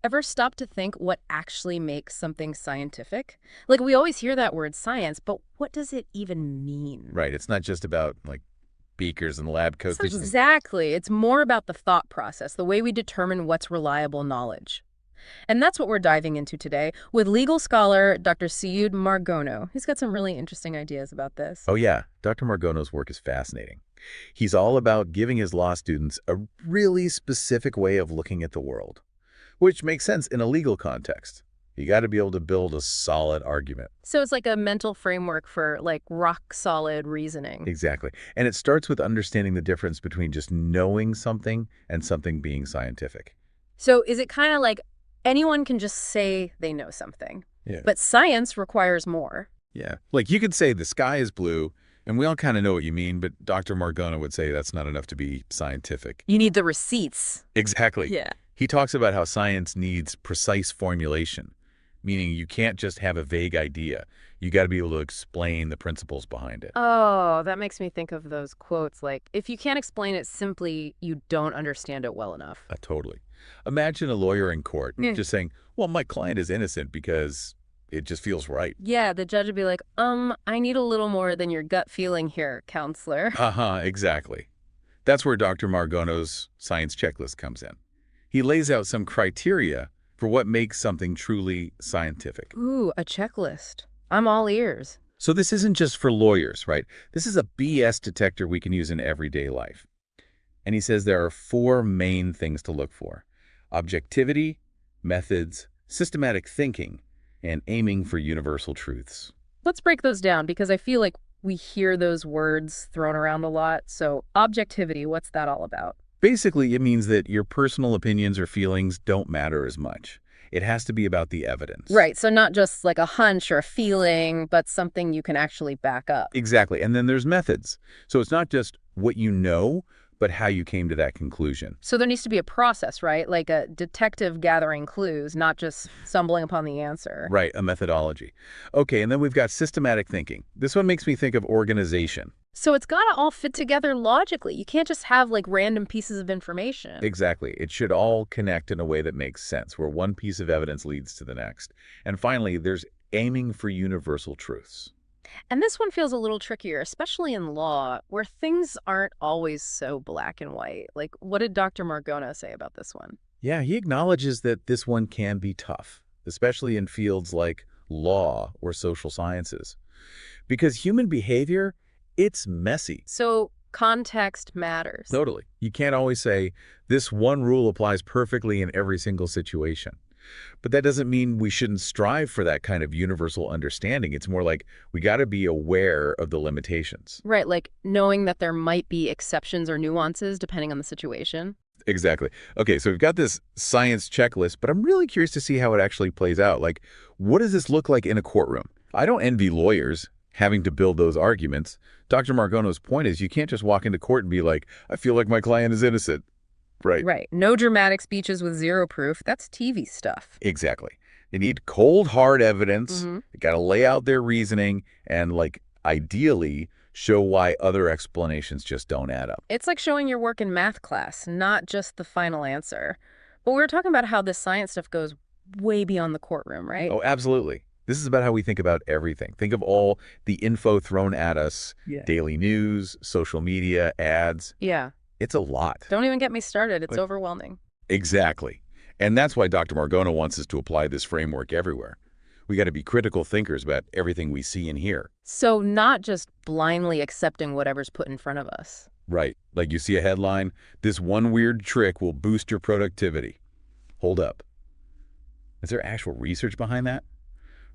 Ever stop to think what actually makes something scientific? Like, we always hear that word science, but what does it even mean? Right. It's not just about like beakers and lab coats. Exactly. It's more about the thought process, the way we determine what's reliable knowledge. And that's what we're diving into today with legal scholar Dr. Suyud Margono. He's got some really interesting ideas about this. Oh yeah, Dr. Margono's work is fascinating. He's all about giving his law students a really specific way of looking at the world, which makes sense in a legal context. You got to be able to build a solid argument. So it's like a mental framework for like rock solid reasoning. Exactly. And it starts with understanding the difference between just knowing something and something being scientific. So is it kind of like anyone can just say they know something, Yeah. but science requires more? Yeah. Like you could say the sky is blue, and we all kind of know what you mean, but Dr. Margono would say that's not enough to be scientific. You need the receipts. Exactly. Yeah. He talks about how science needs precise formulation, meaning you can't just have a vague idea. You got to be able to explain the principles behind it. Oh, that makes me think of those quotes like, if you can't explain it simply, you don't understand it well enough. Totally. Imagine a lawyer in court just saying, well, my client is innocent because it just feels right. Yeah, the judge would be like, I need a little more than your gut feeling here, counselor. Exactly. That's where Dr. Margono's science checklist comes in. He lays out some criteria for what makes something truly scientific. Ooh, a checklist. I'm all ears. So this isn't just for lawyers, right? This is a BS detector we can use in everyday life. And he says there are 4 main things to look for: objectivity, methods, systematic thinking, and aiming for universal truths. Let's break those down because I feel like we hear those words thrown around a lot. So objectivity, what's that all about? Basically, it means that your personal opinions or feelings don't matter as much. It has to be about the evidence. Right, so not just like a hunch or a feeling, but something you can actually back up. Exactly. And then there's methods. So it's not just what you know, but how you came to that conclusion. So there needs to be a process, right? Like a detective gathering clues, not just stumbling upon the answer. Right, a methodology. Okay, and then we've got systematic thinking. This one makes me think of organization. So it's got to all fit together logically. You can't just have like random pieces of information. Exactly. It should all connect in a way that makes sense, where one piece of evidence leads to the next. And finally, there's aiming for universal truths. And this one feels a little trickier, especially in law, where things aren't always so black and white. Like, what did Dr. Margono say about this one? Yeah, he acknowledges that this one can be tough, especially in fields like law or social sciences. Because human behavior, it's messy. So context matters. Totally. You can't always say, this one rule applies perfectly in every single situation. But that doesn't mean we shouldn't strive for that kind of universal understanding. It's more like we got to be aware of the limitations. Right, like knowing that there might be exceptions or nuances depending on the situation. Exactly. Okay, so we've got this science checklist, but I'm really curious to see how it actually plays out. Like, what does this look like in a courtroom? I don't envy lawyers having to build those arguments. Dr. Margono's point is you can't just walk into court and be like, I feel like my client is innocent. Right. Right. No dramatic speeches with zero proof. That's TV stuff. Exactly. They need cold, hard evidence. They got to lay out their reasoning and, like, ideally show why other explanations just don't add up. It's like showing your work in math class, not just the final answer. But we were talking about how this science stuff goes way beyond the courtroom, right? Oh, absolutely. This is about how we think about everything. Think of all the info thrown at us, daily news, social media, ads. Yeah. It's a lot. Don't even get me started. It's overwhelming. Exactly. And that's why Dr. Margono wants us to apply this framework everywhere. We got to be critical thinkers about everything we see and hear. So not just blindly accepting whatever's put in front of us. Right. Like you see a headline, this one weird trick will boost your productivity. Hold up. Is there actual research behind that?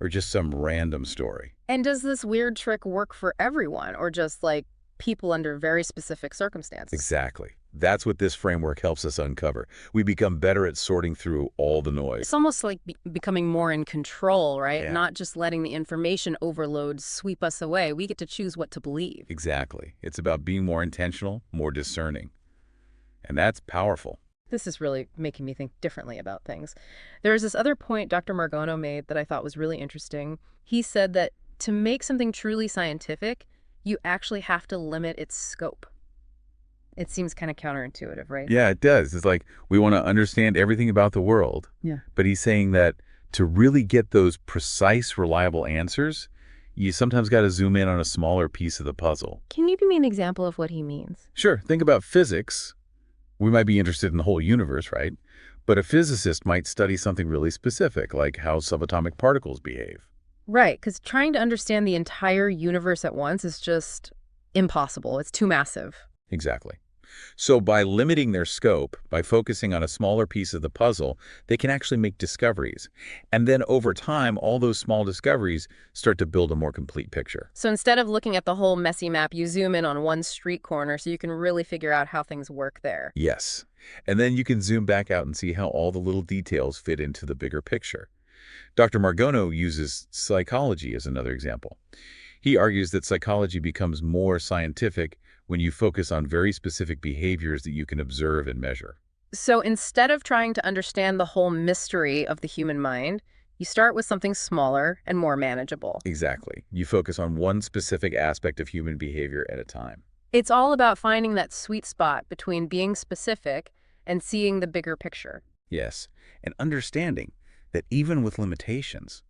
Or just some random story? And does this weird trick work for everyone or just like people under very specific circumstances? Exactly. That's what this framework helps us uncover. We become better at sorting through all the noise. It's almost like becoming more in control, right? Yeah. Not just letting the information overload sweep us away. We get to choose what to believe. Exactly. It's about being more intentional, more discerning. And that's powerful. This is really making me think differently about things. There's this other point Dr. Margono made that I thought was really interesting. He said that to make something truly scientific, you actually have to limit its scope. It seems kind of counterintuitive, right? Yeah, it does. It's like we want to understand everything about the world. Yeah. But he's saying that to really get those precise, reliable answers, you sometimes got to zoom in on a smaller piece of the puzzle. Can you give me an example of what he means? Sure, think about physics. We might be interested in the whole universe, right? But a physicist might study something really specific, like how subatomic particles behave. Right, because trying to understand the entire universe at once is just impossible. It's too massive. Exactly. So by limiting their scope, by focusing on a smaller piece of the puzzle, they can actually make discoveries. And then over time, all those small discoveries start to build a more complete picture. So instead of looking at the whole messy map, you zoom in on one street corner so you can really figure out how things work there. Yes. And then you can zoom back out and see how all the little details fit into the bigger picture. Dr. Margono uses psychology as another example. He argues that psychology becomes more scientific when you focus on very specific behaviors that you can observe and measure. So instead of trying to understand the whole mystery of the human mind, you start with something smaller and more manageable. Exactly. You focus on one specific aspect of human behavior at a time. It's all about finding that sweet spot between being specific and seeing the bigger picture. Yes, and understanding that even with limitations,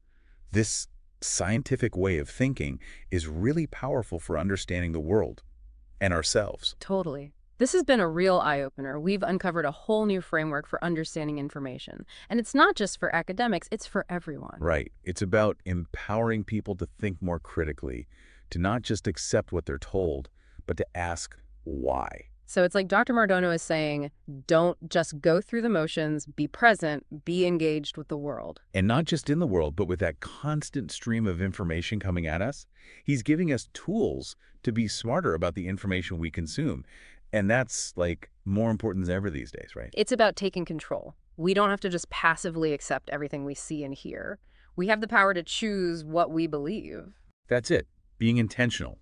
this scientific way of thinking is really powerful for understanding the world and ourselves. Totally. This has been a real eye-opener. We've uncovered a whole new framework for understanding information. And it's not just for academics, it's for everyone. Right. It's about empowering people to think more critically, to not just accept what they're told, but to ask why. So it's like Dr. Margono is saying, don't just go through the motions, be present, be engaged with the world. And not just in the world, but with that constant stream of information coming at us, he's giving us tools to be smarter about the information we consume. And that's, like, more important than ever these days, right? It's about taking control. We don't have to just passively accept everything we see and hear. We have the power to choose what we believe. That's it. Being intentional,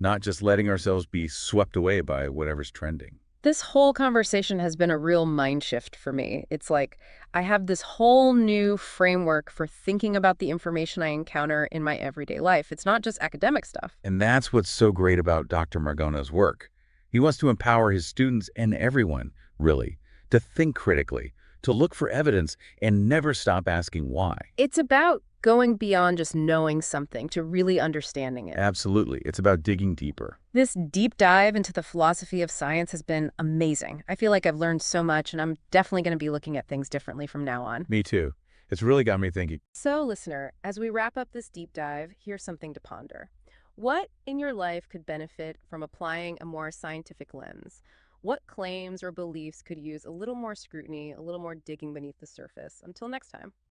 not just letting ourselves be swept away by whatever's trending. This whole conversation has been a real mind shift for me. It's like I have this whole new framework for thinking about the information I encounter in my everyday life. It's not just academic stuff. And that's what's so great about Dr. Margono's work. He wants to empower his students and everyone, really, to think critically, to look for evidence, and never stop asking why. It's about going beyond just knowing something to really understanding it. Absolutely. It's about digging deeper. This deep dive into the philosophy of science has been amazing. I feel like I've learned so much, and I'm definitely going to be looking at things differently from now on. Me too. It's really got me thinking. So, listener, as we wrap up this deep dive, here's something to ponder. What in your life could benefit from applying a more scientific lens? What claims or beliefs could use a little more scrutiny, a little more digging beneath the surface? Until next time.